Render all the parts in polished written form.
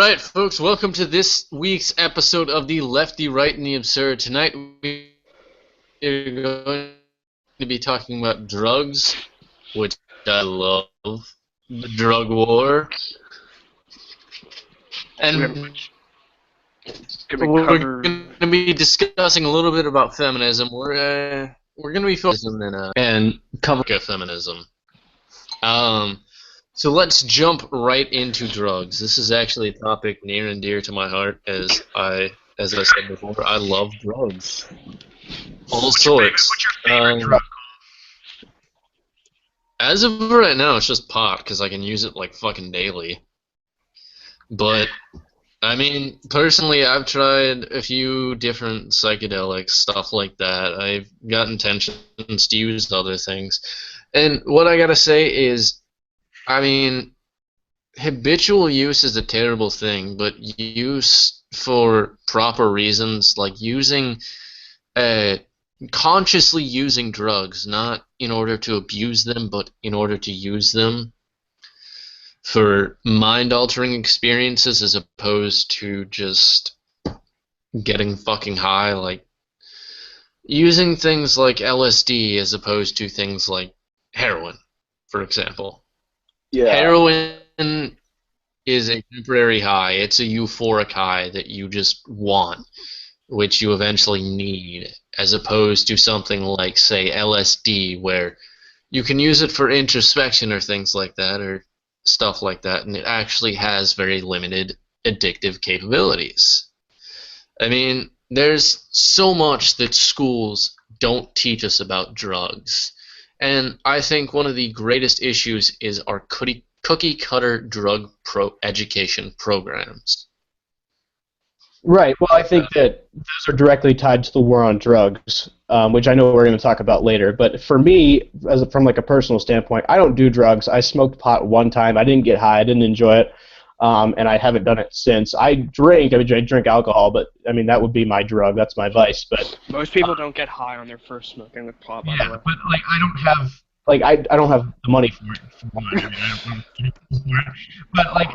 Alright, folks, welcome to this week's episode of the Lefty, Right, and the Absurd. Tonight we are going to be talking about drugs, which I love, the drug war, and we're going to be discussing a little bit about feminism. We're going to be focusing and cover feminism. So let's jump right into drugs. This is actually a topic near and dear to my heart, as I said before, I love drugs. All sorts. What's your favorite drug? As of right now, it's just pot, because I can use it like fucking daily. But, I mean, personally, I've tried a few different psychedelics, stuff like that. I've got intentions to use other things. And what I gotta say is, I mean, habitual use is a terrible thing, but use for proper reasons, like consciously using drugs, not in order to abuse them, but in order to use them for mind-altering experiences as opposed to just getting fucking high, like using things like LSD as opposed to things like heroin, for example. Yeah. Heroin is a temporary high. It's a euphoric high that you just want, which you eventually need, as opposed to something like, say, LSD, where you can use it for introspection or things like that, or stuff like that, and it actually has very limited addictive capabilities. I mean, there's so much that schools don't teach us about drugs. And I think one of the greatest issues is our cookie-cutter drug education programs. Right. Well, I think that those are directly tied to the war on drugs, which I know we're going to talk about later. But for me, from like a personal standpoint, I don't do drugs. I smoked pot one time. I didn't get high. I didn't enjoy it, and I haven't done it since. I drink alcohol, but I mean that would be my drug. That's my vice. But most people don't get high on their first smoking with pot. By the way. But like I don't have the money for it. For one. I mean, but like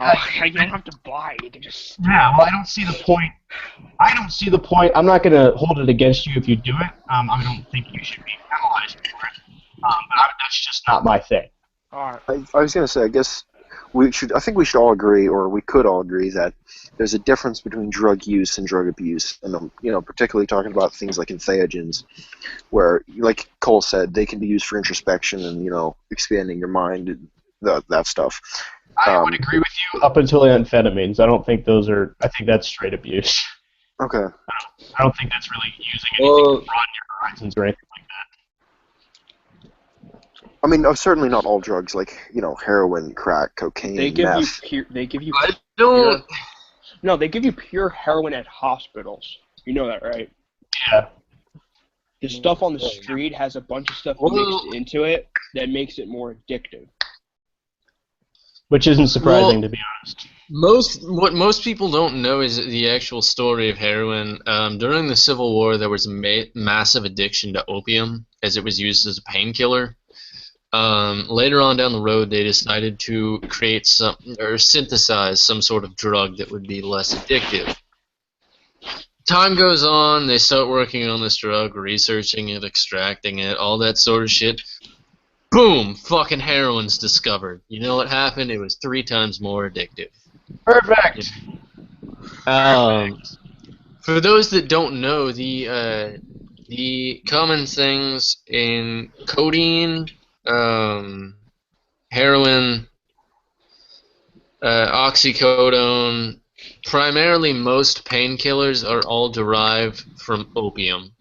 you don't have to buy. You can just. Yeah. Well, I don't see the point. I'm not going to hold it against you if you do it. I don't think you should be penalized for it. But that's just not my thing. All right. I was going to say, I guess I think we should all agree, or we could all agree, that there's a difference between drug use and drug abuse, and particularly talking about things like entheogens, where, like Cole said, they can be used for introspection and expanding your mind, and that stuff. I would agree with you up until amphetamines. I don't think those are. I think that's straight abuse. Okay. I don't think that's really using anything to broaden your horizons or anything like that. I mean, certainly not all drugs, like heroin, crack, cocaine, meth. They give you. I don't. No, they give you pure heroin at hospitals. You know that, right? Yeah. The stuff on the street has a bunch of stuff mixed into it that makes it more addictive. Which isn't surprising, to be honest. What most people don't know is the actual story of heroin. During the Civil War, there was a massive addiction to opium, as it was used as a painkiller. Later on down the road, they decided to create synthesize some sort of drug that would be less addictive. Time goes on, they start working on this drug, researching it, extracting it, all that sort of shit. Boom! Fucking heroin's discovered. You know what happened? It was 3 times more addictive. Perfect! For those that don't know, the common things in codeine, heroin, oxycodone, primarily most painkillers are all derived from opium.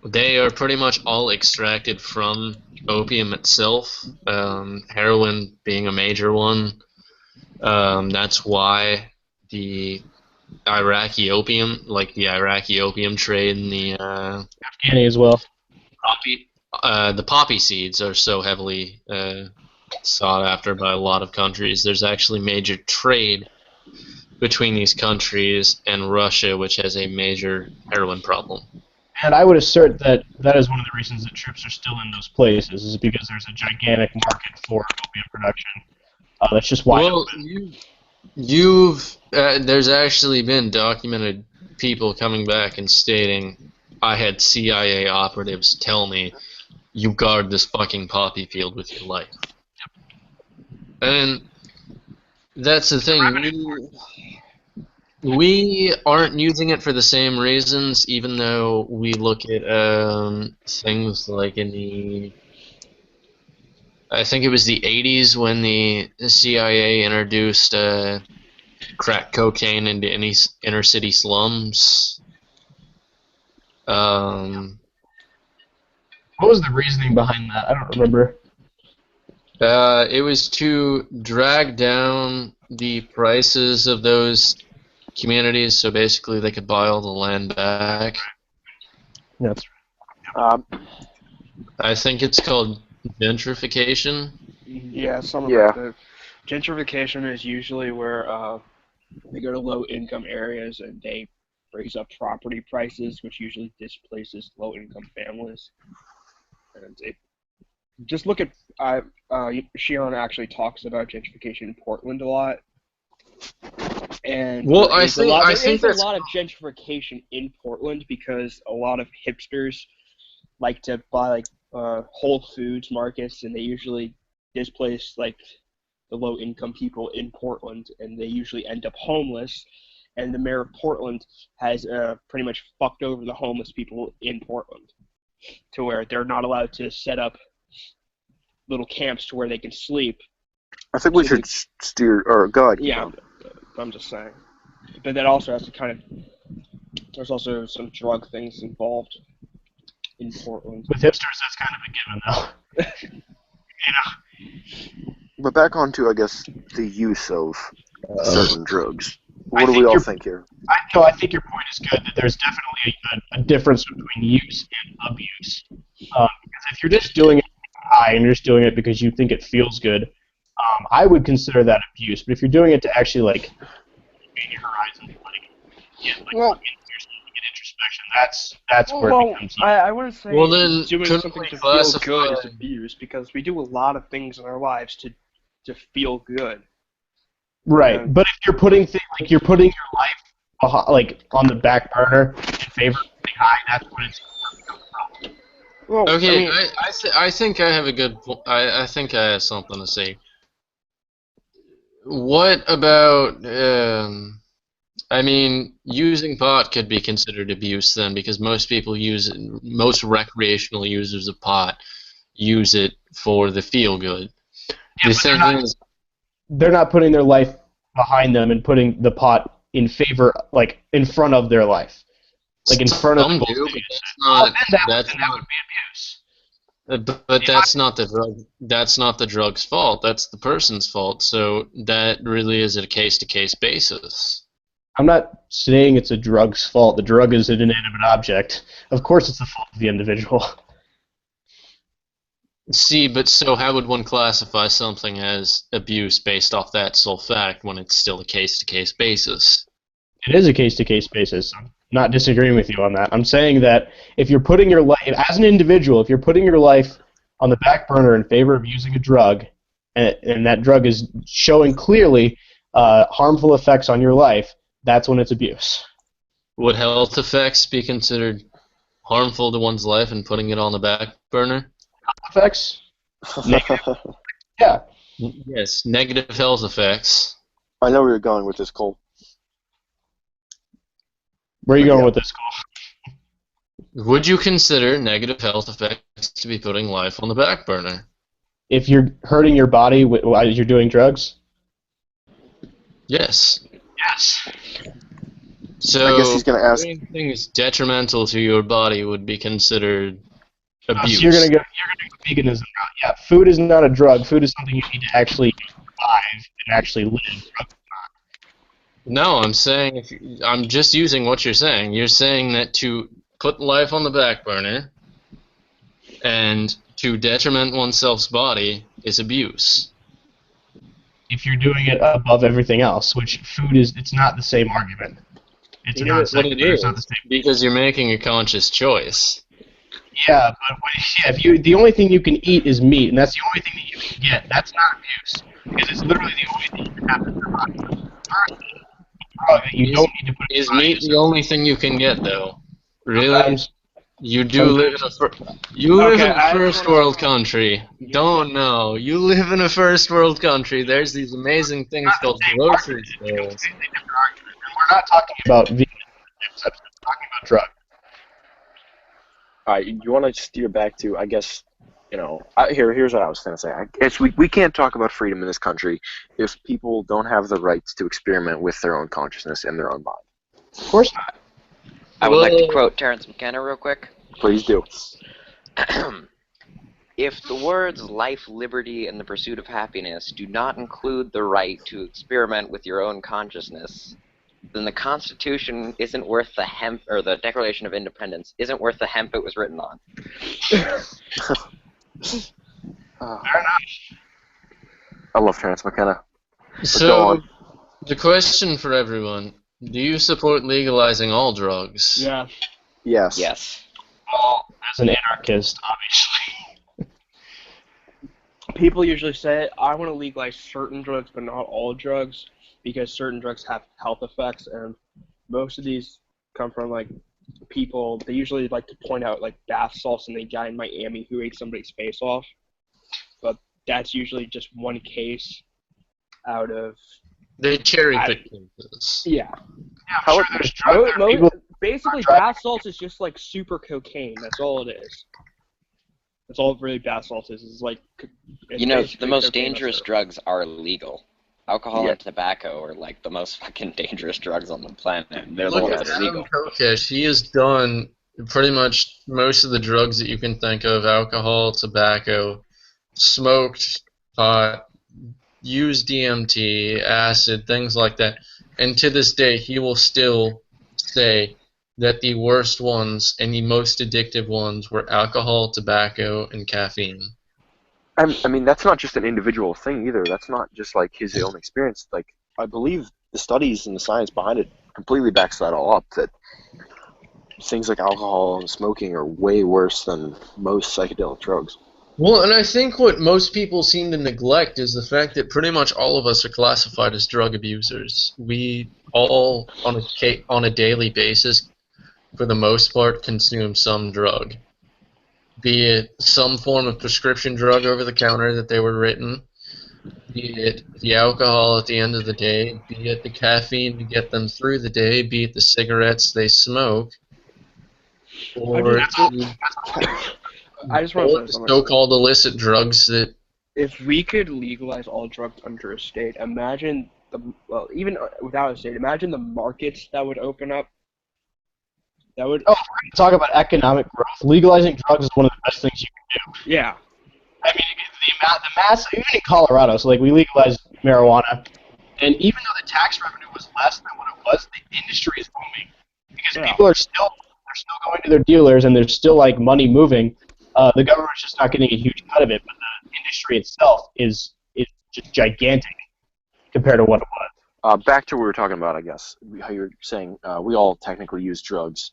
They are pretty much all extracted from opium itself, heroin being a major one. That's why the Iraqi opium, like the Iraqi opium trade and the Afghani as well. The poppy seeds are so heavily sought after by a lot of countries. There's actually major trade between these countries and Russia, which has a major heroin problem. And I would assert that that is one of the reasons that troops are still in those places, is because there's a gigantic market for opium production. That's just wide open. There's actually been documented people coming back and stating, I had CIA operatives tell me, you guard this fucking poppy field with your life. And that's the thing. We aren't using it for the same reasons, even though we look at things like I think it was the 80s when the CIA introduced crack cocaine into any inner city slums. What was the reasoning behind that? I don't remember. It was to drag down the prices of those communities, so basically they could buy all the land back. That's I think it's called gentrification. Yeah, something Yeah. like that. Gentrification is usually where they go to low-income areas and they raise up property prices, which usually displaces low-income families. And just look at Shion actually talks about gentrification in Portland a lot. And Well, there is I think a that's lot of gentrification in Portland because a lot of hipsters like to buy like Whole Foods markets, and they usually displace like the low-income people in Portland, and they usually end up homeless. And the mayor of Portland has pretty much fucked over the homeless people in Portland to where they're not allowed to set up little camps to where they can sleep. I think we should steer. Or go ahead. Yeah, I'm just saying. But that also has to kind of. There's also some drug things involved in Portland. with hipsters. That's kind of a given, though. But back onto, I guess, the use of certain drugs. What do think we all you're- think here? I think your point is good. That there's definitely a difference between use and abuse. Because if you're just doing it high and you're just doing it because you think it feels good, I would consider that abuse. But if you're doing it to actually like expand your horizons, Well, get introspection, that's where it becomes. I wouldn't say Well, then, doing couldn't something we to feel classify- good is abuse, because we do a lot of things in our lives to feel good. Right, Yeah. but if you're putting you're putting your life like on the back burner in favor of something high, that's what it's. Well, Okay, I mean, I think I have a good. I think I have something to say. What about? I mean, using pot could be considered abuse then, because most people most recreational users of pot use it for the feel good. The thing is, They're not putting their life behind them and putting the pot in favor, like in front of their life, like in front of some the do, goals. but that's Then that not. would be abuse. But that's not the drug. That's not the drug's fault. That's the person's fault. So that really is a case-to-case basis. I'm not saying it's a drug's fault. The drug is an inanimate object. Of course, it's the fault of the individual. See, but so how would one classify something as abuse based off that sole fact when it's still a case-to-case basis? It is a case-to-case basis. I'm not disagreeing with you on that. I'm saying that if you're putting your life, as an individual, if you're putting your life on the back burner in favor of using a drug, and that drug is showing clearly harmful effects on your life, that's when it's abuse. Would health effects be considered harmful to one's life and putting it on the back burner? Effects? Yeah. Yes, negative health effects. I know where you're going with this, Cole. Where are you going Yeah. with this, Cole? Would you consider negative health effects to be putting life on the back burner? If you're hurting your body while you're doing drugs? Yes. Yes. So I guess he's going to ask. doing things detrimental to your body would be considered abuse. So you're gonna go veganism route. Yeah, food is not a drug. Food is something you need to actually survive and actually live. No, I'm saying I'm just using what you're saying. You're saying that to put life on the back burner and to detriment oneself's body is abuse. If you're doing it above everything else, which food is, it's not the same argument. It's It not is what it is, not the same. because you're making a conscious choice. Yeah, but if the only thing you can eat is meat, and that's the only thing that you can get, that's not abuse, because it's literally the only thing you can have in your body. drug that you don't need to put in Is your body. meat the only thing you can get, though? Really? Sometimes- You do live in a Okay, in a I just first wanna- world country. Don't know. You live in a first world country. There's these amazing things called grocery stores. And we're not talking about vegan concepts, we're talking about drug. All right, you want to steer back to, I guess, here's what I was going to say. I guess we can't talk about freedom in this country if people don't have the rights to experiment with their own consciousness and their own mind. Of course not. I would like to Well- quote Terence McKenna real quick. Please do. If the words life, liberty, and the pursuit of happiness do not include the right to experiment with your own consciousness, then the Constitution isn't worth the hemp, or the Declaration of Independence isn't worth the hemp it was written on. I love Terence McKenna. go So, on. the question for everyone: do you support legalizing all drugs? Yeah. Yes. Yes. Well, as an anarchist, obviously. People usually say, I want to legalize certain drugs, but not all drugs, because certain drugs have health effects, and most of these come from, like, people. They usually like to point out, like, bath salts and the guy in Miami who ate somebody's face off. But that's usually just one case out of... They cherry pick cases. Yeah. I'm sure there's drug there are people. Basically, bath salts is just like super cocaine. That's all it is. That's all really bath salts is. It's like it's You know, basically the most cocaine dangerous syrup. drugs are illegal. Alcohol Yeah. and tobacco are like the most fucking dangerous drugs on the planet. They're the Look ones at that are Adam legal. Kokesh. He has done pretty much most of the drugs that you can think of: alcohol, tobacco, smoked pot, used DMT, acid, things like that. And to this day, he will still say that the worst ones and the most addictive ones were alcohol, tobacco, and caffeine. I mean, that's not just an individual thing either. That's not just like his own experience. Like, I believe the studies and the science behind it completely backs that all up. That things like alcohol and smoking are way worse than most psychedelic drugs. Well, and I think what most people seem to neglect is the fact that pretty much all of us are classified as drug abusers. We all, on a daily basis, for the most part, consume some drug. Be it some form of prescription drug over the counter that they were written, be it the alcohol at the end of the day, be it the caffeine to get them through the day, be it the cigarettes they smoke, or I just want to say the something. so-called illicit drugs that If we could legalize all drugs under a state, imagine even without a state, imagine the markets that would open up. That would, Talk about economic growth. Legalizing drugs is one of the best things you can do. yeah. I mean, the mass, even in Colorado, so like we legalized marijuana, and even though the tax revenue was less than what it was, the industry is booming because Yeah. people are still going to their dealers and there's still like money moving. The government's just not getting a huge cut of it, but the industry itself is just gigantic compared to what it was. Back to what we were talking about, I guess. How you were saying we all technically use drugs.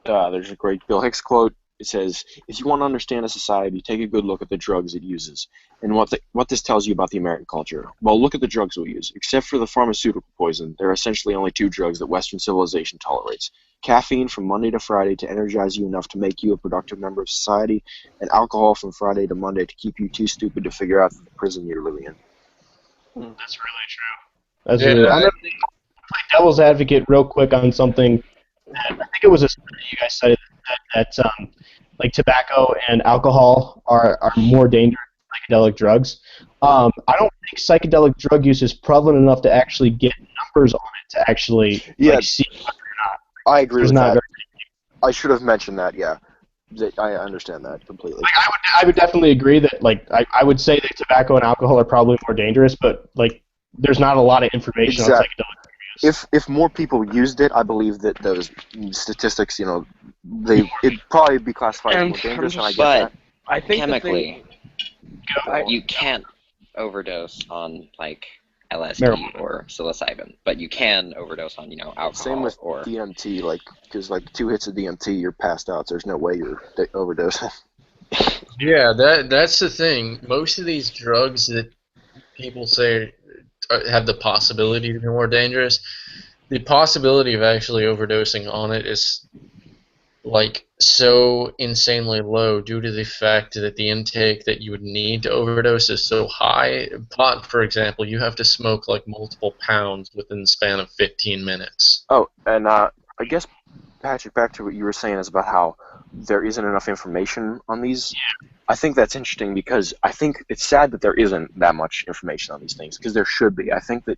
There's a great Bill Hicks quote. It says, "If you want to understand a society, take a good look at the drugs it uses, and what this tells you about the American culture. Well, look at the drugs we use. Except for the pharmaceutical poison, there are essentially only two drugs that Western civilization tolerates: caffeine from Monday to Friday to energize you enough to make you a productive member of society, and alcohol from Friday to Monday to keep you too stupid to figure out the prison you're living in." That's really true. That's Yeah, really, I I'm going to play devil's advocate real quick on something. I think it was a study you guys cited that like tobacco and alcohol are more dangerous than psychedelic drugs. I don't think psychedelic drug use is prevalent enough to actually get numbers on it to actually Yeah. like, see. I agree There's with not that. very, I should have mentioned that, yeah. I understand that completely. like, I would definitely agree that like I would say that tobacco and alcohol are probably more dangerous, but like there's not a lot of information on Exactly. psychedelic drug use. If more people used it, I believe that those statistics, it'd probably be classified as And more dangerous, and I get But that. I think chemically, I- you can't overdose on like LSD Marijuana. or psilocybin, but you can overdose on alcohol Same with or DMT, because 2 hits of DMT, you're passed out. So there's no way you're overdosing. Yeah, that's the thing. Most of these drugs that people say have the possibility to be more dangerous. The possibility of actually overdosing on it is like so insanely low due to the fact that the intake that you would need to overdose is so high. Pot, for example, you have to smoke like multiple pounds within the span of 15 minutes. Oh, and I guess, Patrick, back to what you were saying is about how there isn't enough information on these. I think that's interesting because I think it's sad that there isn't that much information on these things because there should be. I think that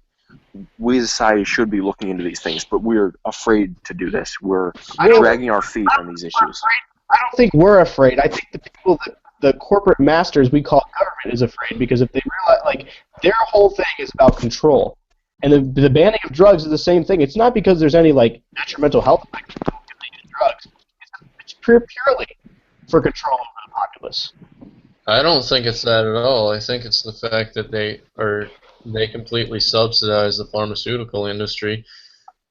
we as a society should be looking into these things, but we're afraid to do this. We're dragging our feet on these issues. I don't think we're afraid. I think the people that the corporate masters we call government is afraid because if they realize, like, their whole thing is about control. And the banning of drugs is the same thing. It's not because there's any, like, detrimental health effects from taking drugs. It's purely for control of the populace. I don't think it's that at all. I think it's the fact that they completely subsidize the pharmaceutical industry,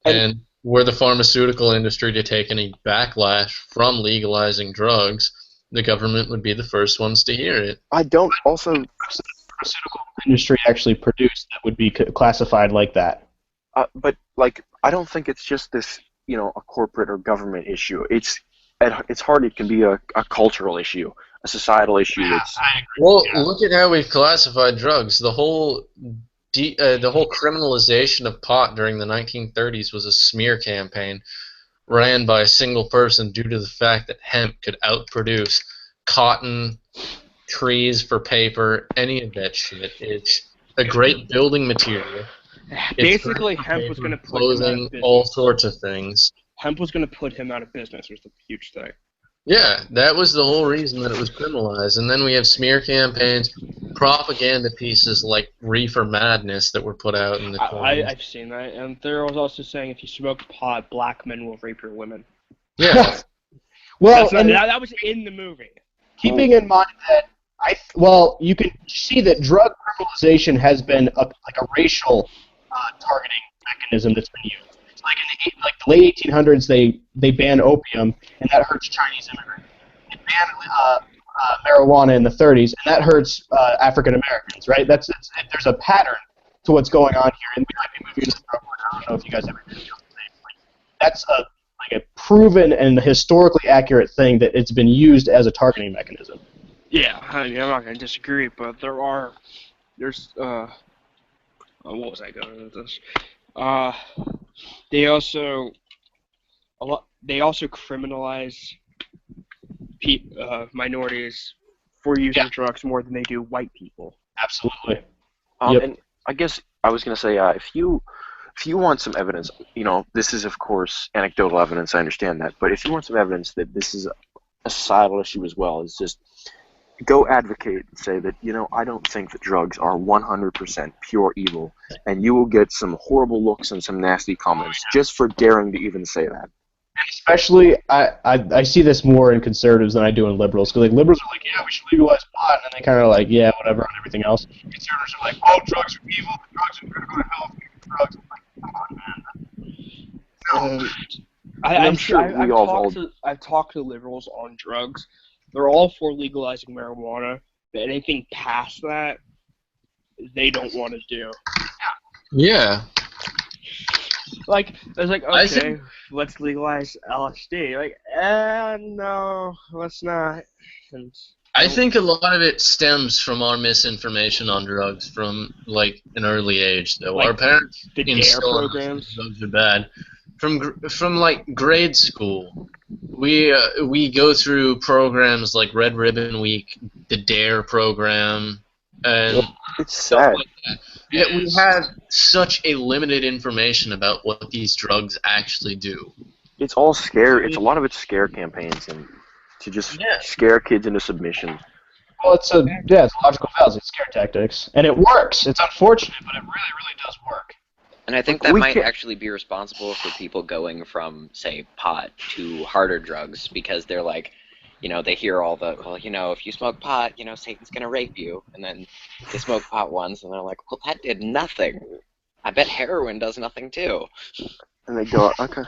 and were the pharmaceutical industry to take any backlash from legalizing drugs, the government would be the first ones to hear it. I don't also... Pharmaceutical industry actually produced that would be classified like that. But, like, I don't think it's just this, you know, a corporate or government issue. It's hard. It can be a cultural issue, a societal issue. Well, look at how we've classified drugs. The whole criminalization of pot during the 1930s was a smear campaign ran by a single person due to the fact that hemp could outproduce cotton, trees for paper, any of that shit. It's a great building material. Basically, hemp was going to put him out of business. All sorts of things. Hemp was going to put him out of business, was the huge thing. Yeah, that was the whole reason that it was criminalized. And then we have smear campaigns, propaganda pieces like Reefer Madness that were put out in the 20s. I've seen that. And there was also saying if you smoke pot, black men will rape your women. Yeah. Well, that was in the movie. Keeping in mind that you can see that drug criminalization has been a racial targeting mechanism that's been used. It's like in the late 1800s, they banned opium, and that hurts Chinese immigrants. They banned marijuana in the 30s, and that hurts African Americans. Right? There's a pattern to what's going on here, and we might be moving into the drug war. I don't know if you guys ever feel the same. That's a proven and historically accurate thing that it's been used as a targeting mechanism. Yeah, I mean, I'm not going to disagree, but there's what was I going with this? They also criminalize minorities for using drugs more than they do white people. Absolutely. Yep. And I guess I was going to say, if you want some evidence, you know, this is of course anecdotal evidence. I understand that, but if you want some evidence that this is a societal issue as well, it's just go advocate and say that, you know, I don't think that drugs are 100% pure evil, and you will get some horrible looks and some nasty comments just for daring to even say that. And especially, I see this more in conservatives than I do in liberals, because liberals are like, yeah, we should legalize pot, and then they kind of like, yeah, whatever, on everything else. Conservatives are like, oh, drugs are evil, drugs are critical to health, drugs. I'm like, come on, man. I've talked to liberals on drugs. They're all for legalizing marijuana, but anything past that, they don't want to do. Yeah. Like, it's like, okay, let's legalize LSD. Like, no, let's not. And I think a lot of it stems from our misinformation on drugs from, like, an early age, though. Like our parents instill programs. Drugs are bad. From like grade school, we go through programs like Red Ribbon Week, the DARE program, and it's sad. Like that. Yet we have such a limited information about what these drugs actually do. It's all scare. It's a lot of it's scare campaigns and to just scare kids into submission. Well, it's logical fallacy, it's scare tactics, and it works. It's unfortunate, but it really, really does work. And I think that might actually be responsible for people going from, say, pot to harder drugs, because they're like, you know, they hear all the, well, you know, if you smoke pot, you know, Satan's going to rape you. And then they smoke pot once, and they're like, well, that did nothing. I bet heroin does nothing, too. And they go, okay.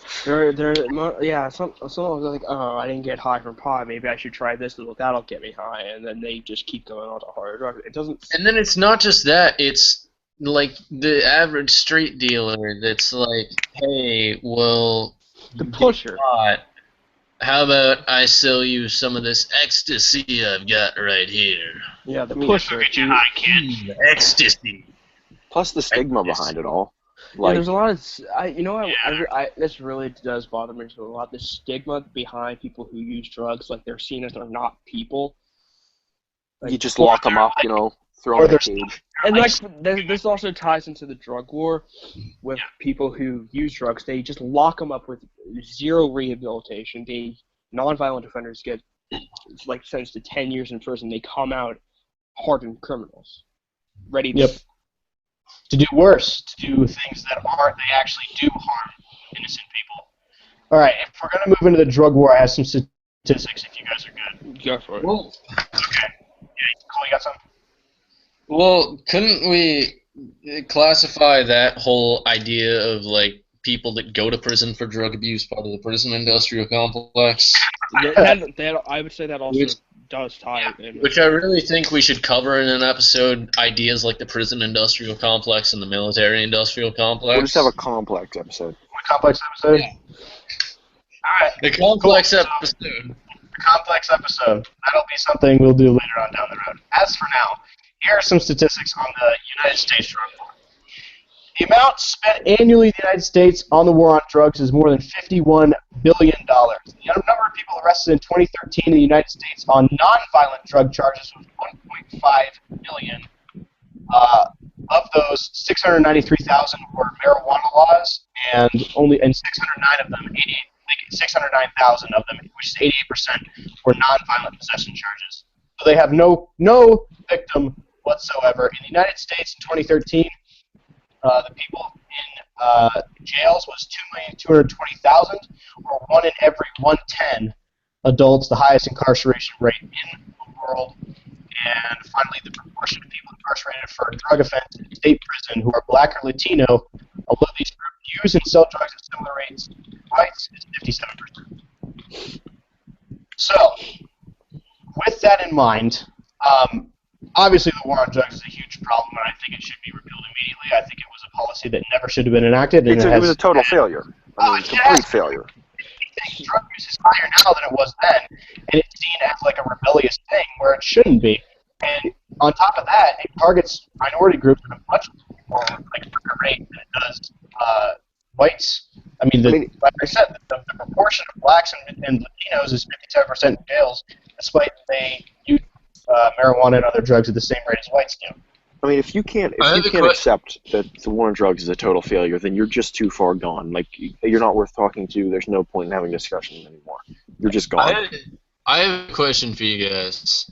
Some like, oh, I didn't get high from pot. Maybe I should try this. That'll get me high. And then they just keep going on to harder drugs. It doesn't. And then it's not just that. It's like the average street dealer that's like, hey, well, The you get pusher. caught. How about I sell you some of this ecstasy I've got right here? Yeah, the I mean, pusher. Ecstasy. Plus the stigma behind it all. Yeah, Like, there's a lot of, this really does bother me a lot. The stigma behind people who use drugs, like they're seen as they're not people. Like, you just lock them up, throw or them in a they're- cage. and this also ties into the drug war with people who use drugs. They just lock them up with zero rehabilitation. The nonviolent offenders get sentenced to 10 years in prison. They come out hardened criminals, ready to. Yep. To do worse, to do things that they actually do harm innocent people. All right, if we're gonna move into the drug war, I have some statistics. If you guys are good. Go for it. Well, Okay. Yeah, Cole, you got something? well, couldn't we classify that whole idea of like people that go to prison for drug abuse part of the prison industrial complex? That I would say that also Which- does tie in. Which I really think we should cover in an episode, ideas like the prison industrial complex and the military industrial complex. We'll just have a complex episode. One complex episode. Yeah. All right. The complex Cool. episode. Complex episode. That'll be something we'll do later on down the road. As for now, here are some statistics on the United States drug war. The amount spent annually in the United States on the war on drugs is more than $51 billion. The number of people arrested in 2013 in the United States on non-violent drug charges was 1.5 million. Of those, 693,000 were marijuana laws, and 609 of them, 609,000 of them, which is 88%, were non-violent possession charges. So they have no victim whatsoever. In the United States in 2013, the people in jails was 2,220,000, or 1 in every 110 adults, the highest incarceration rate in the world. And finally, the proportion of people incarcerated for a drug offense in state prison who are black or Latino, although these groups use and sell drugs at similar rates to whites, is 57%. So, with that in mind, obviously the war on drugs is a huge problem, and I think it should be repealed immediately. I think it was a policy that never should have been enacted. And It was a total failure. I mean, complete failure. Drug use is higher now than it was then, and it's seen as like a rebellious thing where it shouldn't be. And on top of that, it targets minority groups at a much more higher rate than it does whites. Like I said, the proportion of blacks and Latinos is 57% in jails, despite they use marijuana and other drugs at the same rate as whites do. I mean, if you can't accept that the war on drugs is a total failure, then you're just too far gone. Like, you're not worth talking to. There's no point in having discussions anymore. You're just gone. I have a question for you guys.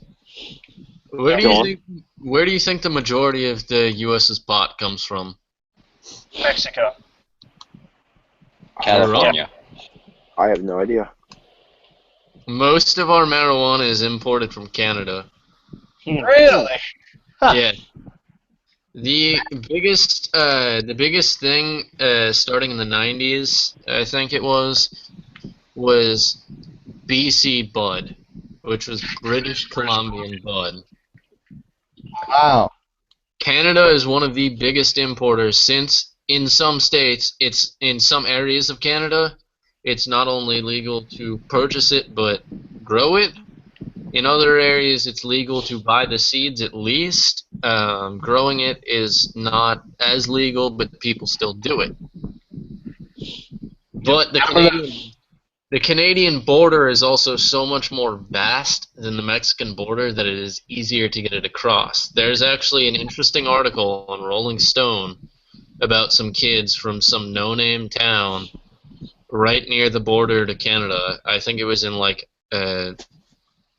Where do you think the majority of the U.S.'s pot comes from? Mexico. California. I have no idea. Most of our marijuana is imported from Canada. Really? Yeah. The biggest thing starting in the 90s, I think it was BC Bud, which was British Columbian Bud. Wow. Canada is one of the biggest importers, since in some states, in some areas of Canada, it's not only legal to purchase it but grow it. In other areas, it's legal to buy the seeds at least. Growing it is not as legal, but people still do it. But the Canadian border is also so much more vast than the Mexican border that it is easier to get it across. There's actually an interesting article on Rolling Stone about some kids from some no-name town right near the border to Canada. I think it was in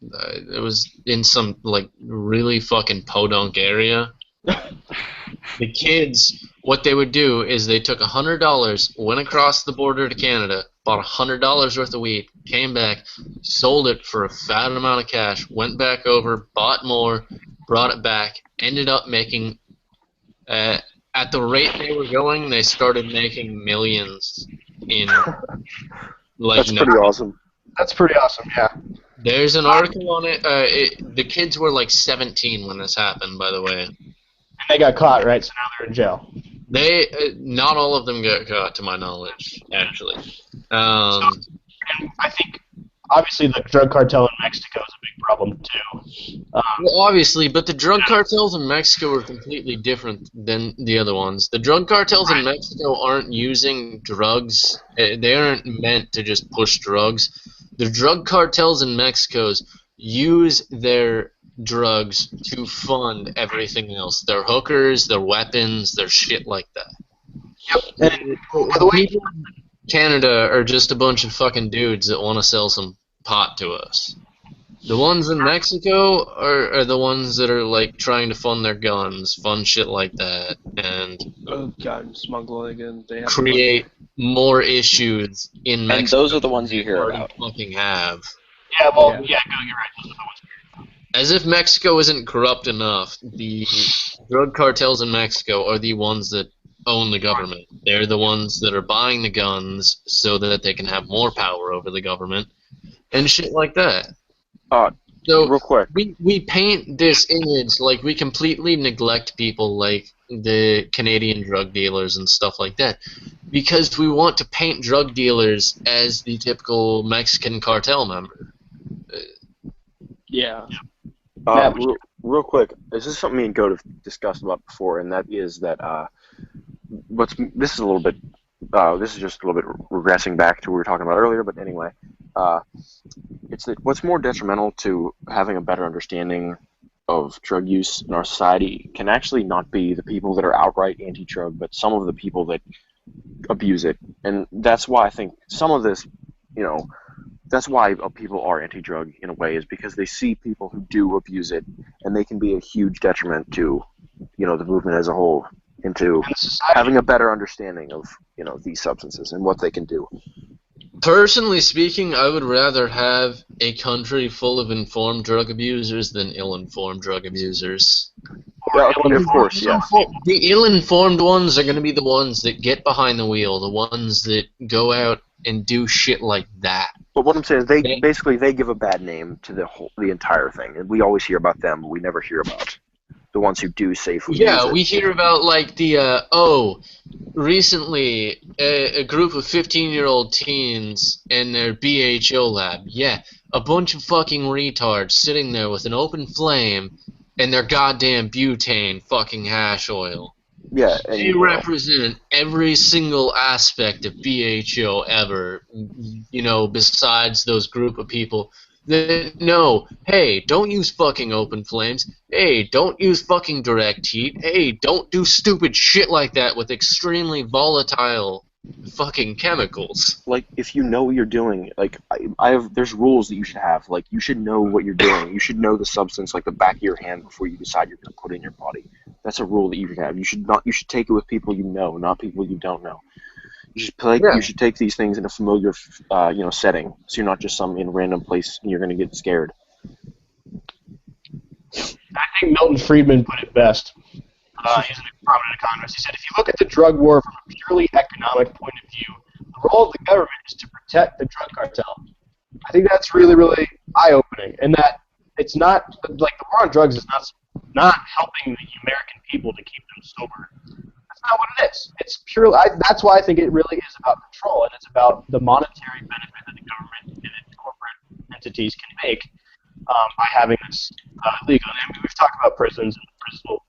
it was in some really fucking podunk area. The kids, what they would do is they took $100, went across the border to Canada, bought $100 worth of weed, came back, sold it for a fat amount of cash, went back over, bought more, brought it back, ended up making, at the rate they were going, they started making millions in That's pretty awesome. That's pretty awesome, yeah. There's an article on it. The kids were 17 when this happened, by the way. And They got caught, right? So now they're in jail. They not all of them got caught, to my knowledge, actually. And I think, obviously, the drug cartel in Mexico is a big problem, too. Well, obviously, but the drug cartels in Mexico are completely different than the other ones. The drug cartels in Mexico aren't using drugs. They aren't meant to just push drugs. The drug cartels in Mexico use their drugs to fund everything else. Their hookers, their weapons, their shit like that. Yep. And, by the way, People in Canada are just a bunch of fucking dudes that want to sell some pot to us. The ones in Mexico are the ones that are like trying to fund their guns, fund shit like that, and gun smuggling, and they have create more issues in Mexico. And those are the ones you hear already about. fucking have. yeah, well, Yeah. yeah, no, you're right. Those are the ones. As if Mexico isn't corrupt enough, the drug cartels in Mexico are the ones that own the government. They're the ones that are buying the guns so that they can have more power over the government and shit like that. So Real quick. we paint this image like we completely neglect people like the Canadian drug dealers and stuff like that because we want to paint drug dealers as the typical Mexican cartel member. Yeah. Yeah, Real quick, this is something me and Goat have discussed about before, and that is that this is a little bit this is just a little bit regressing back to what we were talking about earlier, but anyway, it's that what's more detrimental to having a better understanding of drug use in our society can actually not be the people that are outright anti-drug, but some of the people that abuse it, and that's why I think some of this, that's why people are anti-drug in a way, is because they see people who do abuse it, and they can be a huge detriment to, the movement as a whole, into having a better understanding of, these substances and what they can do. Personally speaking, I would rather have a country full of informed drug abusers than ill-informed drug abusers. Yeah, of course, yeah. The ill-informed ones are going to be the ones that get behind the wheel, the ones that go out and do shit like that. But what I'm saying is they give a bad name to the entire thing, and we always hear about them, but we never hear about the ones who do safely use Yeah, it. we hear about like the recently a group of 15-year-old teens in their BHO lab. Yeah, a bunch of fucking retards sitting there with an open flame and their goddamn butane fucking hash oil. Yeah, They represent every single aspect of BHO ever, besides those group of people that know, hey, don't use fucking open flames, hey, don't use fucking direct heat, hey, don't do stupid shit like that with extremely volatile fucking chemicals. like, if you know what you're doing, like, there's rules that you should have. Like, you should know what you're doing. You should know the substance like the back of your hand before you decide you're going to put it in your body. That's a rule that you should have. You should take it with people you know, not people you don't know. You should take these things in a familiar, setting, so you're not just in a random place and you're going to get scared. I think Milton Friedman put it best. He's a prominent economist. He said, if you look at the drug war from a purely economic point of view, the role of the government is to protect the drug cartel. I think that's really, really eye-opening, and that it's not, like, the war on drugs is not helping the American people to keep them sober. That's not what it is. It's purely, that's why I think it really is about control, and it's about the monetary benefit that the government and its corporate entities can make by having this legal. I mean, we've talked about prisons and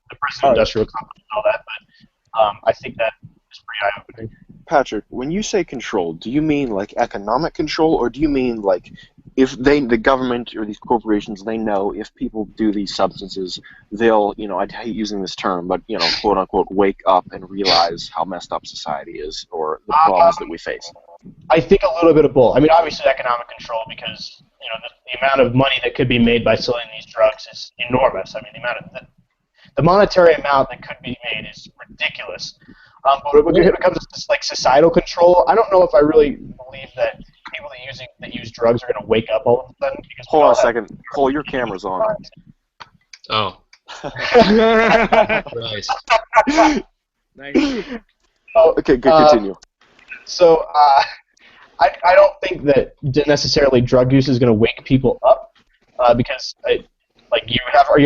the prison industrial complex and all that, but I think that is pretty eye-opening. Patrick, when you say control, do you mean like economic control, or do you mean like if the government or these corporations, they know if people do these substances, they'll, I hate using this term, but, quote unquote, wake up and realize how messed up society is or the problems that we face? I think a little bit of both. I mean, obviously economic control, because, the amount of money that could be made by selling these drugs is enormous. I mean, the monetary amount that could be made is ridiculous. But when it comes to like societal control, I don't know if I really believe that people that use drugs are going to wake up all of a sudden. Because Hold on a second. Cole, your camera's on. Oh. Right. Nice. Okay, good. Continue. So I don't think that necessarily drug use is going to wake people up because Like you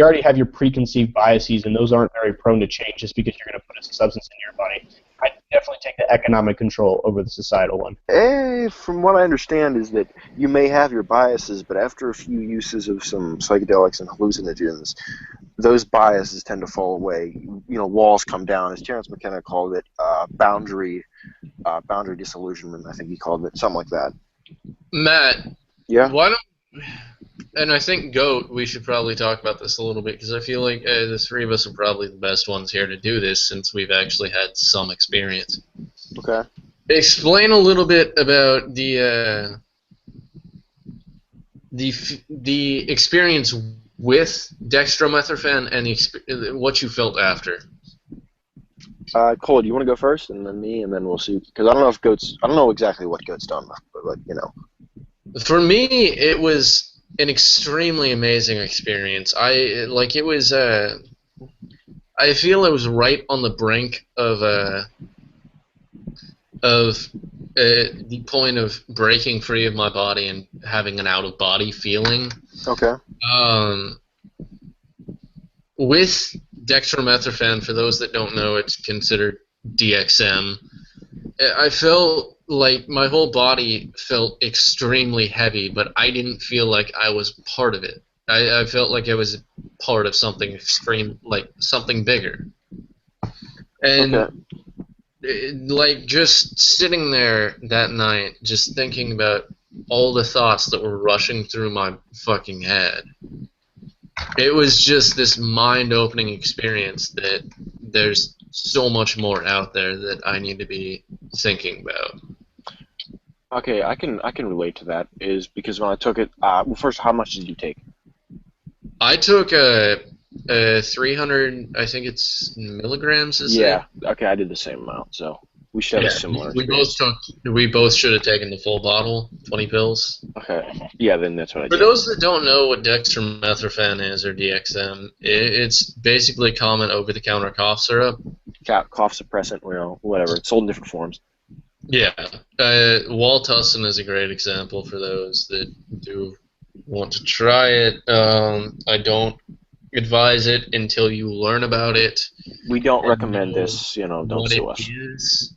already have your preconceived biases, and those aren't very prone to change just because you're going to put a substance into your body. I definitely take the economic control over the societal one. From what I understand is that you may have your biases, but after a few uses of some psychedelics and hallucinogens, those biases tend to fall away. Walls come down, as Terence McKenna called it, boundary disillusionment. I think he called it something like that. Matt, Yeah. why don't? And I think Goat, we should probably talk about this a little bit because I feel like the three of us are probably the best ones here to do this since we've actually had some experience. Okay. Explain a little bit about the experience with dextromethorphan and what you felt after. Cole, do you want to go first, and then me, and then we'll see? Because I don't know exactly what Goat's done, but For me, it was an extremely amazing experience. I feel I was right on the brink of the point of breaking free of my body and having an out-of-body feeling. Okay. With dextromethorphan, for those that don't know, it's considered DXM. I felt like my whole body felt extremely heavy, but I didn't feel like I was part of it. I felt like I was part of something extreme, like something bigger. And like just sitting there that night, just thinking about all the thoughts that were rushing through my fucking head. It was just this mind-opening experience that there's so much more out there that I need to be thinking about. Okay, I can relate to that. Is because when I took it, well, first, how much did you take? I took a 300, I think it's milligrams. Yeah. Okay, I did the same amount, so we should have a similar. We both should have taken the full bottle, 20 pills. Okay. Yeah, then that's what I did. For those that don't know what dextromethorphan is, or DXM, it's basically common over-the-counter cough syrup. Cough suppressant, whatever. It's sold in different forms. Yeah. Welltussin is a great example for those that do want to try it. I don't advise it until you learn about it. We don't recommend this, don't sue us.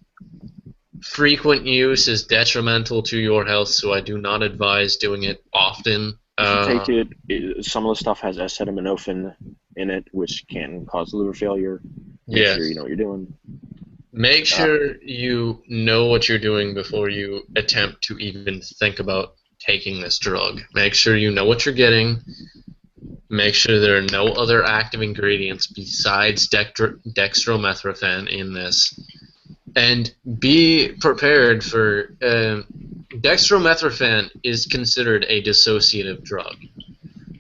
Frequent use is detrimental to your health, so I do not advise doing it often. If you take it, some of the stuff has acetaminophen in it, which can cause liver failure. Make sure you know what you're doing. Make sure you know what you're doing before you attempt to even think about taking this drug. Make sure you know what you're getting. Make sure there are no other active ingredients besides dextromethorphan in this. And be prepared for... dextromethorphan is considered a dissociative drug.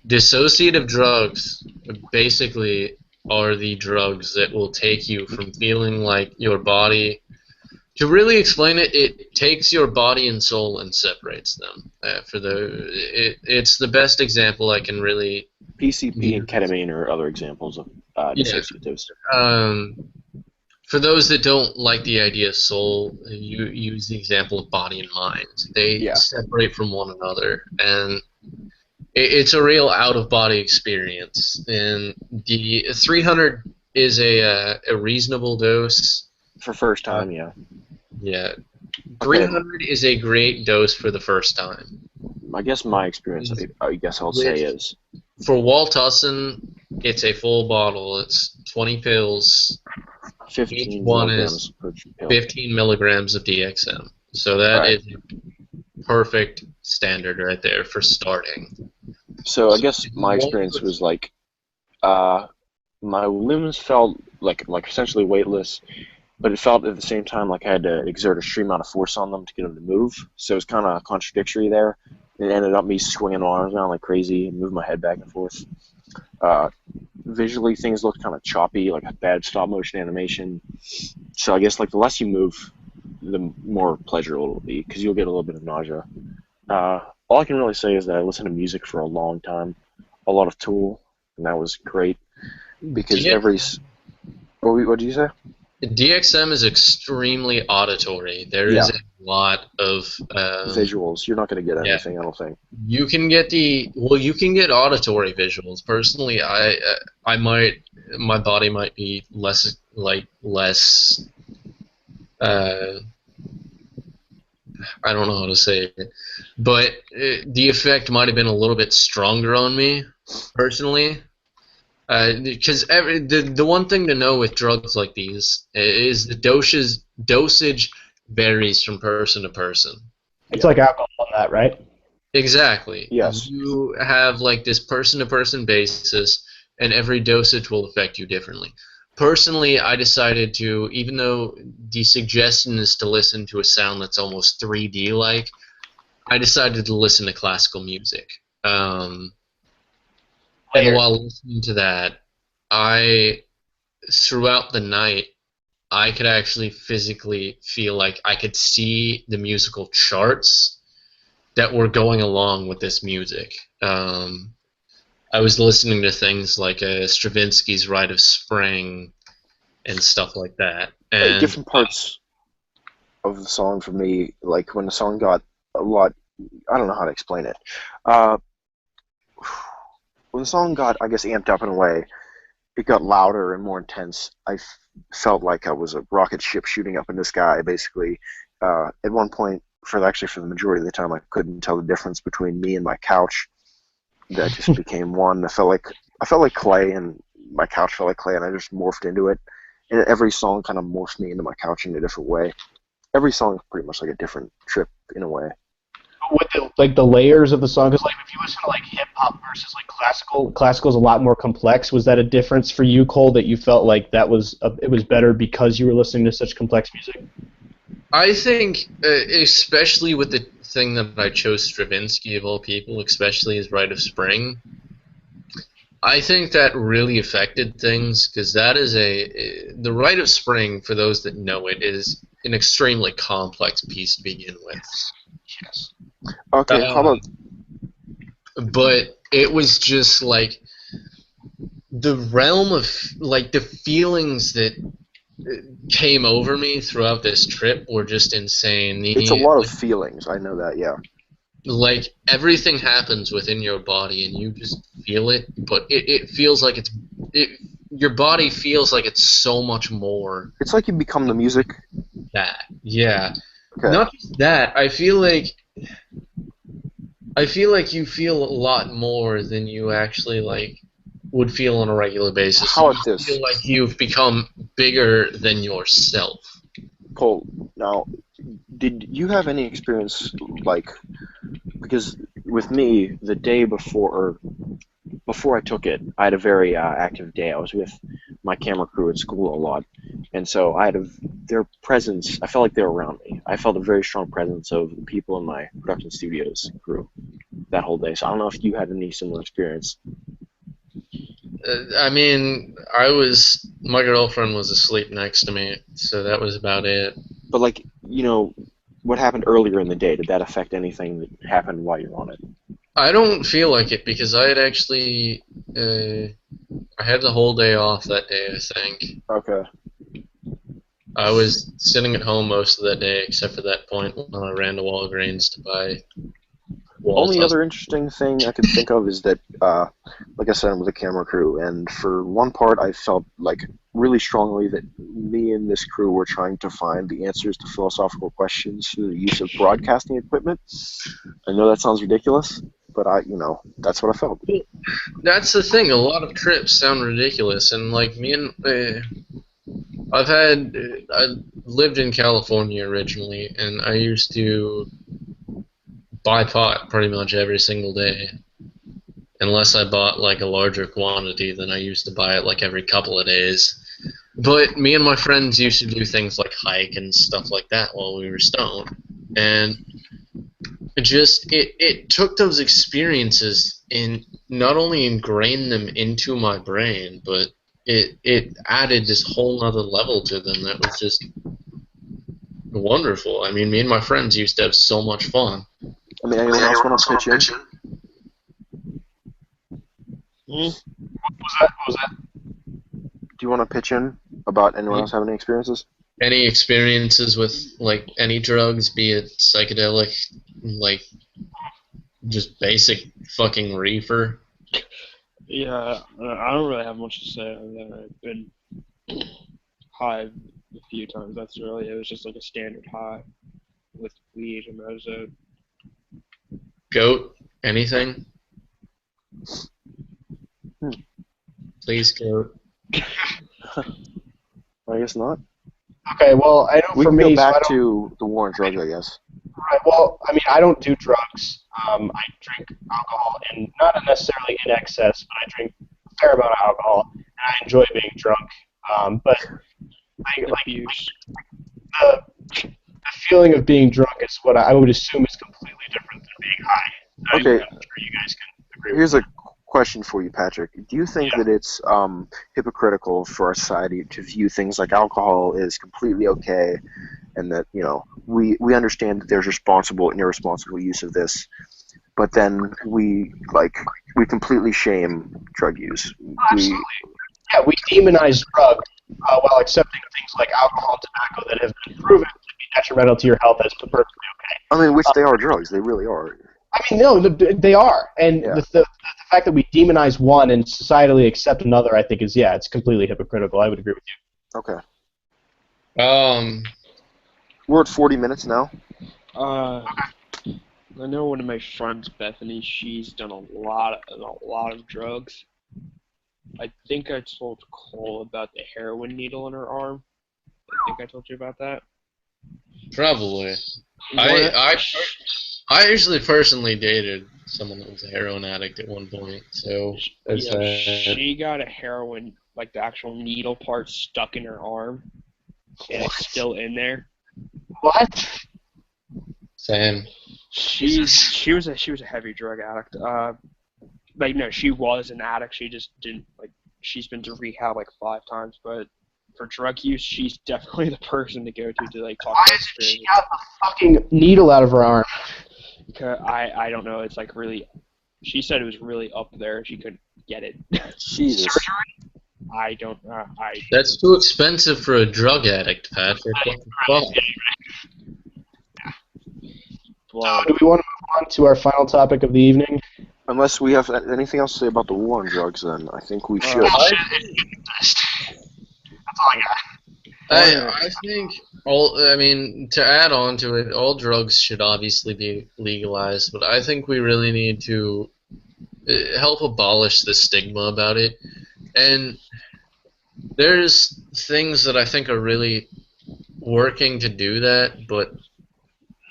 Dissociative drugs basically are the drugs that will take you from feeling like your body... To really explain it, it takes your body and soul and separates them. It's the best example I can really... PCP and ketamine are other examples of dissociatives. For those that don't like the idea of soul, you use the example of body and mind. They separate from one another, and it's a real out-of-body experience. And the 300 is a reasonable dose. For first time, yeah. Yeah. 300 is a great dose for the first time. I guess my experience, I guess I'll say is... For Welltussin, it's a full bottle. It's 20 pills. 15 Each one is per pill. 15 milligrams of DXM. So that is a perfect standard right there for starting. So I guess my experience was like, my limbs felt like essentially weightless, but it felt at the same time like I had to exert a extreme amount of force on them to get them to move. So it was kind of contradictory there. It ended up me swinging my arms around like crazy and moving my head back and forth. Visually, things looked kind of choppy, like a bad stop-motion animation. So I guess like the less you move, the more pleasurable it will be, because you'll get a little bit of nausea. All I can really say is that I listened to music for a long time, a lot of Tool, and that was great. Because What did you say? DXM is extremely auditory. There is a lot of Visuals. You're not going to get yeah. anything, I don't think. You can get you can get auditory visuals. Personally, I might, my body might be less I don't know how to say it, but the effect might have been a little bit stronger on me personally. Because the one thing to know with drugs like these is the dosage varies from person to person. It's like alcohol on that, right? Exactly. Yes. You have like this person-to-person basis, and every dosage will affect you differently. Personally, I decided to, even though the suggestion is to listen to a sound that's almost 3D-like, I decided to listen to classical music. And while listening to that, throughout the night, I could actually physically feel like I could see the musical charts that were going along with this music. I was listening to things like Stravinsky's Rite of Spring and stuff like that. And Different parts of the song for me, like when the song got a lot, I don't know how to explain it. When the song got, I guess, amped up in a way, it got louder and more intense. I felt like I was a rocket ship shooting up in the sky, basically. At one point, for the majority of the time, I couldn't tell the difference between me and my couch. That just became one. I felt like clay, and my couch felt like clay, and I just morphed into it. And every song kind of morphed me into my couch in a different way. Every song is pretty much like a different trip in a way. With the layers of the song, because like if you listen to like hip hop versus like classical is a lot more complex. Was that a difference for you, Cole, that you felt like it was better because you were listening to such complex music? I think, especially with the thing that I chose, Stravinsky of all people, especially his Rite of Spring, I think that really affected things, because that is the Rite of Spring, for those that know it, is an extremely complex piece to begin with. Yes. Okay, how about... But it was just like the realm of like the feelings that came over me throughout this trip were just insane. It's a lot of feelings, I know that, yeah. Like everything happens within your body and you just feel it, but it feels like your body feels like it's so much more. It's like you become the music. That, yeah. Okay. Not just that, I feel like you feel a lot more than you actually like would feel on a regular basis. How You about this? feel like you've become bigger than yourself. Cole, now, did you have any experience, like, because with me, the day before I took it, I had a very active day. I was with my camera crew at school a lot, and so their presence, I felt like they were around me. I felt a very strong presence of the people in my production studios crew that whole day. So I don't know if you had any similar experience. I mean, my girlfriend was asleep next to me, so that was about it. But, like, what happened earlier in the day, did that affect anything that happened while you were on it? I don't feel like it, because I had actually, I had the whole day off that day, I think. Okay. I was sitting at home most of that day, except for that point when I ran to Walgreens to buy walls. Only other interesting thing I could think of is that, like I said, I'm with a camera crew, and for one part I felt like really strongly that me and this crew were trying to find the answers to philosophical questions through the use of broadcasting equipment. I know that sounds ridiculous, but that's what I felt. That's the thing, a lot of trips sound ridiculous, and like me and... I lived in California originally, and I used to buy pot pretty much every single day. Unless I bought like a larger quantity, then I used to buy it like every couple of days. But me and my friends used to do things like hike and stuff like that while we were stoned. And it took those experiences and not only ingrained them into my brain, but it added this whole other level to them that was just wonderful. I mean, me and my friends used to have so much fun. I mean, anyone else want to pitch in? What was that? Do you want to pitch in about anyone else having any experiences? Any experiences with like any drugs, be it psychedelic, like just basic fucking reefer? Yeah, I don't really have much to say other than I've been high a few times. That's really it. Was just like a standard high with weed, and that was it. Goat? Anything? Hmm. Please, goat. I guess not. Okay, well, I know We for can me, go so I back don't. to the war on drugs, I guess. Right, well, I mean, I don't do drugs. I drink alcohol, and not necessarily in excess, but I drink a fair amount of alcohol, and I enjoy being drunk. But Abuse. the feeling of being drunk is what I would assume is completely different than being high. Okay. I'm sure you guys can agree with Here's a question for you, Patrick. Do you think Yeah. that it's hypocritical for our society to view things like alcohol as completely okay, and that we understand that there's responsible and irresponsible use of this, but then we completely shame drug use? Absolutely. Yeah, we demonize drugs while accepting things like alcohol and tobacco that have been proven to be detrimental to your health as perfectly okay. I mean, which they are drugs. They really are. I mean, no, they are, and Yeah. the fact that we demonize one and societally accept another, I think, is it's completely hypocritical. I would agree with you. Okay. We're at 40 minutes now. I know one of my friends, Bethany. She's done a lot of drugs. I think I told Cole about the heroin needle in her arm. I think I told you about that. Probably. What? I actually personally dated someone that was a heroin addict at one point, so She got a heroin, like the actual needle part, stuck in her arm, and it's still in there. What? same. She was a heavy drug addict. No, she was an addict. She just didn't She's been to rehab 5 times, but for drug use, she's definitely the person to go to talk Why about is it she experience. got a fucking needle out of her arm? Because I don't know. It's really. She said it was really up there. She couldn't get it. Jesus. Surgery? I don't. That's too expensive for a drug addict, Patrick. What the fuck? So, do we want to move on to our final topic of the evening? Unless we have anything else to say about the war on drugs, then I think we should. That's all I got. I think I mean, to add on to it, all drugs should obviously be legalized, but I think we really need to help abolish the stigma about it. And there's things that I think are really working to do that, but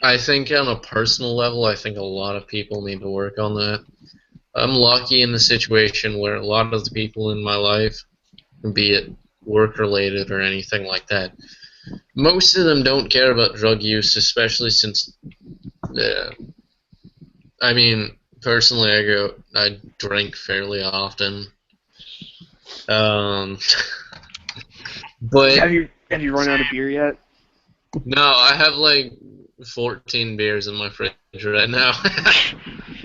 I think on a personal level, I think a lot of people need to work on that. I'm lucky in the situation where a lot of the people in my life, be it work-related or anything like that, most of them don't care about drug use, especially since, I mean, personally, I drink fairly often. But Have you run out of beer yet? no, I have 14 beers in my fridge right now. Do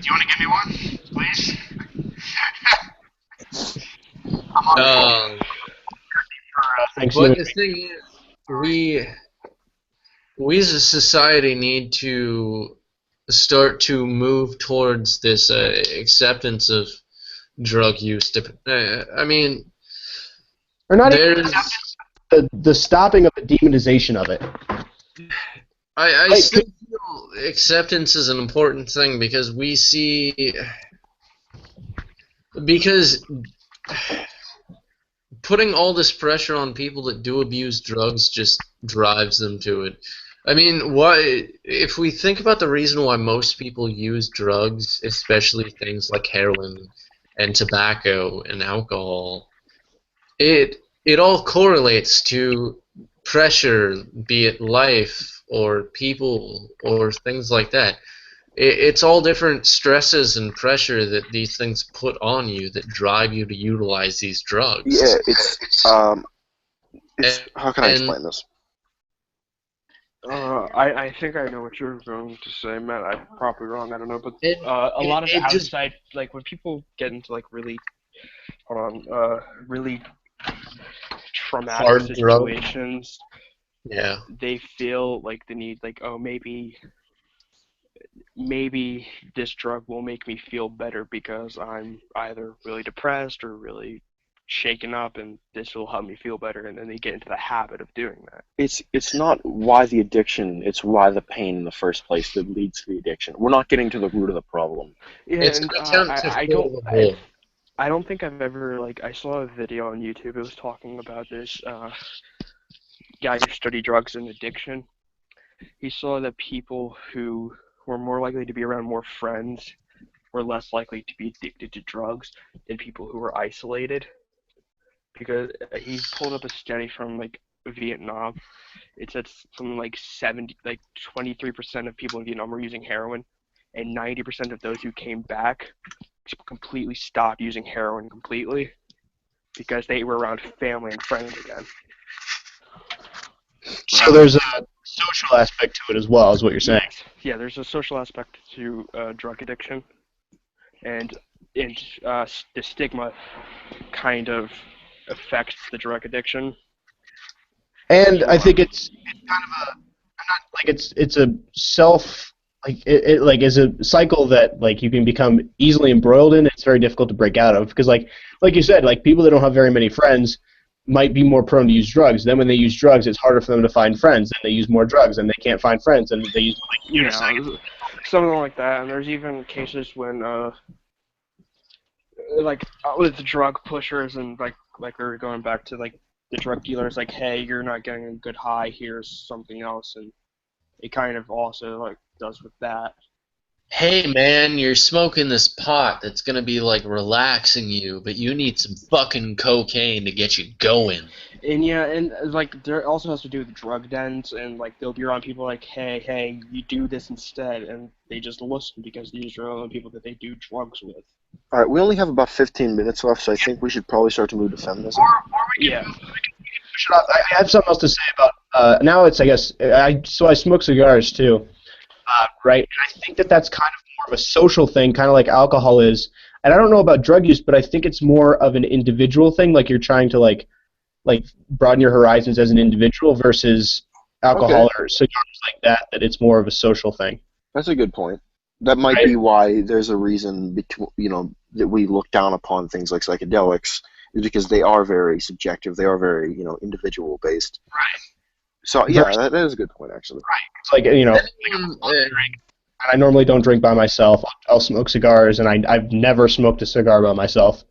you want to give me one, please? I'm on But Thanksgiving. the thing is, we as a society need to start to move towards this acceptance of drug use. I mean, Or not even there's the stopping of the demonization of it. I Like, still feel acceptance is an important thing because putting all this pressure on people that do abuse drugs just drives them to it. I mean, if we think about the reason why most people use drugs, especially things like heroin and tobacco and alcohol, it all correlates to pressure, be it life or people or things like that. It's all different stresses and pressure that these things put on you that drive you to utilize these drugs. Yeah, it's how can I explain this? I think I know what you're going to say, Matt. I'm probably wrong. I don't know, but It- a lot of it just- outside, when people get into really, really traumatic Hard drugs. situations, Yeah. they feel like the need, like, oh, maybe this drug will make me feel better because I'm either really depressed or really shaken up, and this will help me feel better, and then they get into the habit of doing that. It's not why the addiction, it's why the pain in the first place that leads to the addiction. We're not getting to the root of the problem. Yeah, It's and an attempt to fill the hole. I don't think I've ever, like, I saw a video on YouTube. It was talking about this guy who studied drugs and addiction. He saw that people who were more likely to be around more friends were less likely to be addicted to drugs than people who were isolated. Because he pulled up a study from, like, Vietnam. It said something like 23% of people in Vietnam were using heroin, and 90% of those who came back completely stopped using heroin completely because they were around family and friends again. So there's a social aspect to it as well, is what you're saying. Yeah, there's a social aspect to drug addiction, and the stigma kind of affects the drug addiction. And I think it's kind of a, I'm not like it's a self, like it like is a cycle that like you can become easily embroiled in. It's very difficult to break out of because like you said, like people that don't have very many friends might be more prone to use drugs. Then when they use drugs, it's harder for them to find friends. Then they use more drugs, and they can't find friends, and they use like Yeah, something like that. And there's even cases when like with drug pushers and like we were going back to like the drug dealers, like, hey, you're not getting a good high, here's something else, and it kind of also like does with that. Hey man, you're smoking this pot that's gonna be like relaxing you, but you need some fucking cocaine to get you going. And yeah, and like there also has to do with drug dens, and like they'll be around people like, hey, you do this instead, and they just listen because these are the people that they do drugs with. All right, we only have about 15 minutes left, so I think we should probably start to move to feminism. Or we can push it off. I have something else to say about now. It's I guess I smoke cigars too, right? And I think that's kind of more of a social thing, kind of like alcohol is. And I don't know about drug use, but I think it's more of an individual thing. Like you're trying to like broaden your horizons as an individual versus alcohol or cigars like that. That it's more of a social thing. That's a good point. That might be why there's a reason that we look down upon things like psychedelics, is because they are very subjective. They are very individual based. Right. So yeah, that is a good point actually. Right. It's like I normally don't drink by myself. I'll smoke cigars, and I've never smoked a cigar by myself.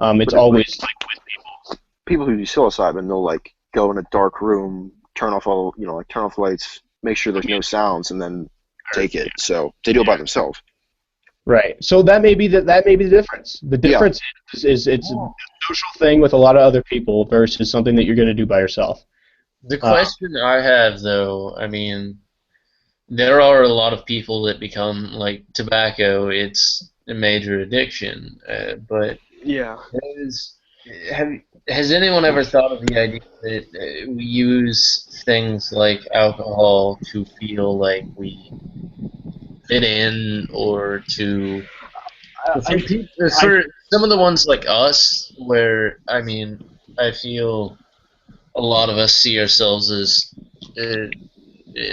It's always like with people. People who do psilocybin, they'll like go in a dark room, turn off all turn off lights, make sure there's no sounds, and then take it. So they do it by themselves. Right. So that may be the difference. The difference is it's a social thing with a lot of other people versus something that you're going to do by yourself. The question I have, though, I mean, there are a lot of people that become like tobacco. It's a major addiction, but yeah, has anyone ever thought of the idea that we use things like alcohol to feel like we fit in, or to for some of the ones like us, where I mean, I feel a lot of us see ourselves as an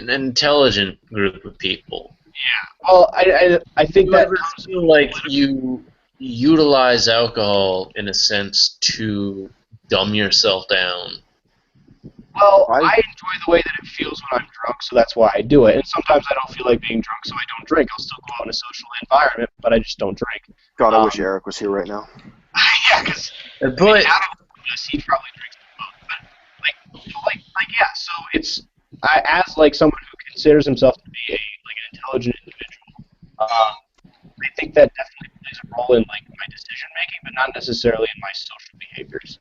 intelligent group of people. Yeah. Well, I think that I feel like you utilize alcohol in a sense to dumb yourself down. Well, I enjoy the way that it feels when I'm drunk, so that's why I do it. And sometimes I don't feel like being drunk, so I don't drink. I'll still go out in a social environment, but I just don't drink. God, I wish Eric was here right now. Yeah, because but he probably drinks the most. But yeah. So it's as like someone who considers himself to be an intelligent individual. I think that definitely plays a role in like my decision making, but not necessarily in my social behaviors.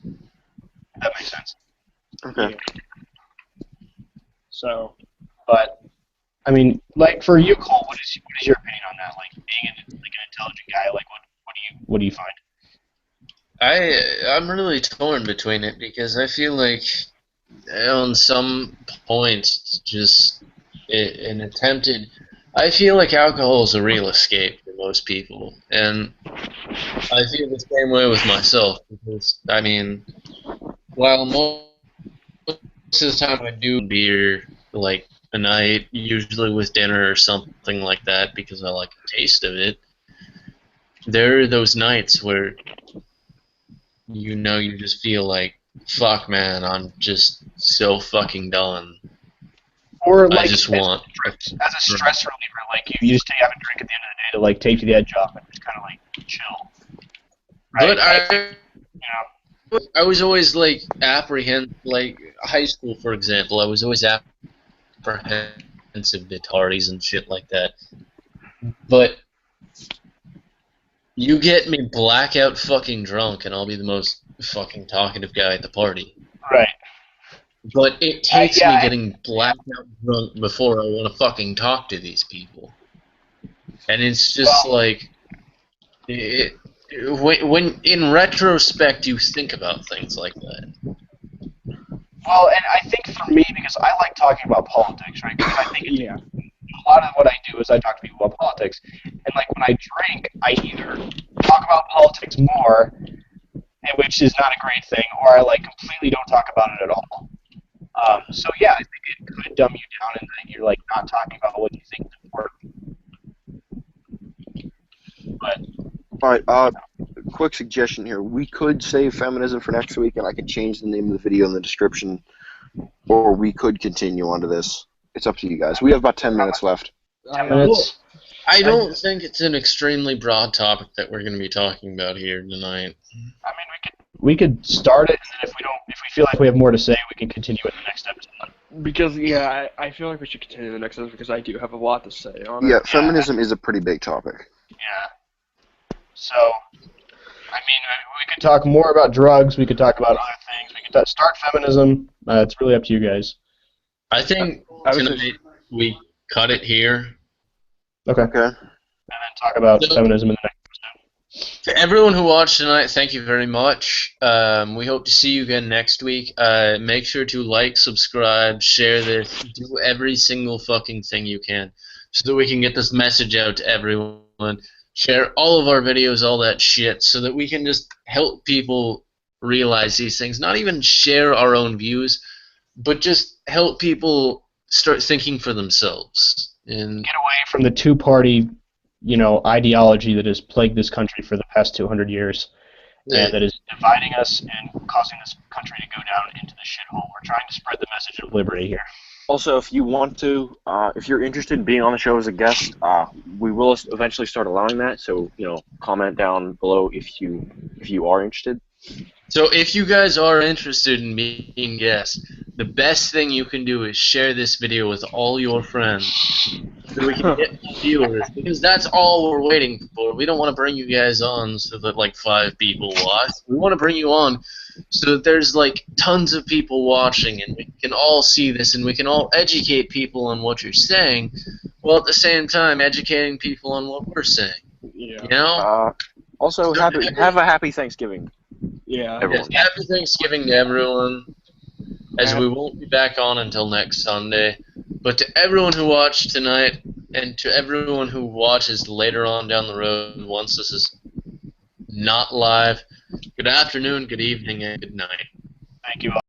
If that makes sense. Okay. Yeah. So, but I mean, like for you, Cole, what is your opinion on that? Like being an intelligent guy, like what do you find? I'm really torn between it because I feel like on some points just an attempted. I feel like alcohol is a real escape for most people, and I feel the same way with myself because I mean, while most of the time I do beer like a night, usually with dinner or something like that, because I like the taste of it. There are those nights where you just feel like, fuck, man, I'm just so fucking done. Or like I just want. as a stress reliever, like you just have a drink at the end of the day to like take the edge off and just kind of like chill. Right? But I was always like like high school, for example. I was always apprehensive to parties and shit like that. But you get me blackout fucking drunk, and I'll be the most fucking talkative guy at the party. Right. But it takes me getting blackout drunk before I want to fucking talk to these people. And it's just like, when in retrospect you think about things like that. Well, and I think for me, because I like talking about politics, right? Because I think Yeah. a lot of what I do is I talk to people about politics, and like when I drink, I either talk about politics more, which is not a great thing, or I like completely don't talk about it at all. So yeah, I think it could dumb you down, and that you're like not talking about what you think is important. But All right. Quick suggestion here. We could save feminism for next week, and I can change the name of the video in the description, or we could continue on to this. It's up to you guys. We have about 10 minutes left. 10 minutes. I don't think it's an extremely broad topic that we're going to be talking about here tonight. I mean, we could start it, and then if we feel like we have more to say, we can continue in the next episode. Because, yeah, I feel like we should continue the next episode because I do have a lot to say on it. Yeah, feminism is a pretty big topic. Yeah. So, I mean, we could talk more about drugs. We could talk about other things. We could start feminism. It's really up to you guys. I think tonight we cut it here. Okay. Okay. And then talk about feminism in the next episode. To everyone who watched tonight, thank you very much. We hope to see you again next week. Make sure to like, subscribe, share this, do every single fucking thing you can so that we can get this message out to everyone. Share all of our videos, all that shit, so that we can just help people realize these things. Not even share our own views, but just help people start thinking for themselves. And Get away from the two-party, ideology that has plagued this country for the past 200 years, and that is dividing us and causing this country to go down into the shithole. We're trying to spread the message of liberty here. Also, if you want to, if you're interested in being on the show as a guest, we will eventually start allowing that. So, comment down below if you are interested. So if you guys are interested in being guests, the best thing you can do is share this video with all your friends so we can get viewers, because that's all we're waiting for. We don't want to bring you guys on so that like 5 people watch. We want to bring you on so that there's like tons of people watching and we can all see this and we can all educate people on what you're saying, while at the same time educating people on what we're saying. Yeah. You know? Also, have a happy Thanksgiving. Yeah. Everyone. Yes, happy Thanksgiving to everyone, as we won't be back on until next Sunday. But to everyone who watched tonight, and to everyone who watches later on down the road once this is not live, good afternoon, good evening, and good night. Thank you all.